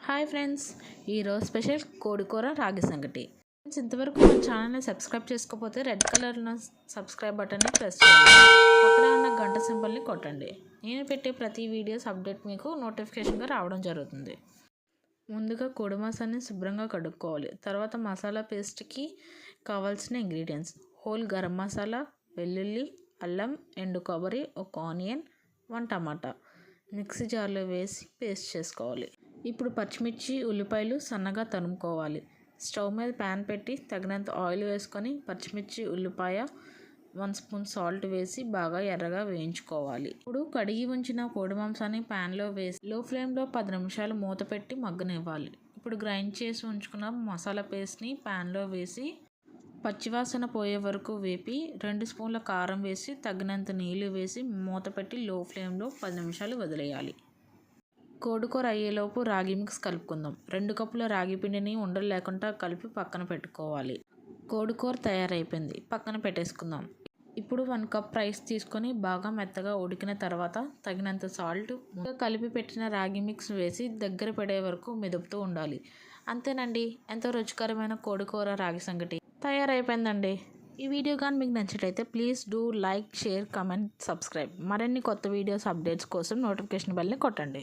Hi friends, ఈరోజు special కోడికూర రాగి సంగటి. ఫ్రెండ్స్, ఇంతవరకు మన ఛానల్ని సబ్స్క్రైబ్ చేసుకోకపోతే రెడ్ కలర్లో సబ్స్క్రైబ్ బటన్ని ప్రెస్ చేయండి. పక్కనే ఉన్న గంట సింబల్ని కొట్టండి. నేను పెట్టే ప్రతి వీడియోస్ అప్డేట్ మీకు నోటిఫికేషన్గా రావడం జరుగుతుంది. ముందుగా కోడి మాంసాన్ని శుభ్రంగా కడుక్కోవాలి. తర్వాత మసాలా పేస్ట్కి కావాల్సిన ఇంగ్రీడియంట్స్: హోల్ గరం మసాలా, వెల్లుల్లి, అల్లం, ఎండు కొబ్బరి, ఒక ఆనియన్, 1 టమాటా మిక్సీ జార్లో వేసి పేస్ట్ చేసుకోవాలి. ఇప్పుడు పచ్చిమిర్చి, ఉల్లిపాయలు సన్నగా తరుముకోవాలి. స్టవ్ మీద ప్యాన్ పెట్టి తగినంత ఆయిల్ వేసుకొని పచ్చిమిర్చి, ఉల్లిపాయ, 1 స్పూన్ సాల్ట్ వేసి బాగా ఎర్రగా వేయించుకోవాలి. ఇప్పుడు కడిగి ఉంచిన కోడి మాంసాన్ని ప్యాన్లో వేసి లో ఫ్లేమ్లో 10 నిమిషాలు మూత పెట్టి మగ్గనివ్వాలి. ఇప్పుడు గ్రైండ్ చేసి ఉంచుకున్న మసాలా పేస్ట్ని ప్యాన్లో వేసి పచ్చివాసన పోయే వరకు వేపి 2 స్పూన్ల కారం వేసి తగినంత నీళ్లు వేసి మూత పెట్టి లో ఫ్లేమ్లో 10 నిమిషాలు వదిలేయాలి. కోడికూర అయ్యేలోపు రాగి మిక్స్ కలుపుకుందాం. 2 కప్పుల రాగి పిండిని ఉండలు లేకుండా కలిపి పక్కన పెట్టుకోవాలి. కోడికూర తయారైపోయింది, పక్కన పెట్టేసుకుందాం. ఇప్పుడు 1 కప్ రైస్ తీసుకొని బాగా మెత్తగా ఉడికిన తర్వాత తగినంత సాల్ట్, కలిపి పెట్టిన రాగి మిక్స్ వేసి దగ్గర పడే వరకు మెదుపుతూ ఉండాలి. అంతేనండి, ఎంతో రుచికరమైన కోడికూర రాగి సంగటి తయారైపోయిందండి. ఈ వీడియో కానీ మీకు నచ్చినట్లయితే please do like, share, comment, subscribe. మరిన్ని కొత్త వీడియోస్ అప్డేట్స్ కోసం నోటిఫికేషన్ బెల్ని కొట్టండి.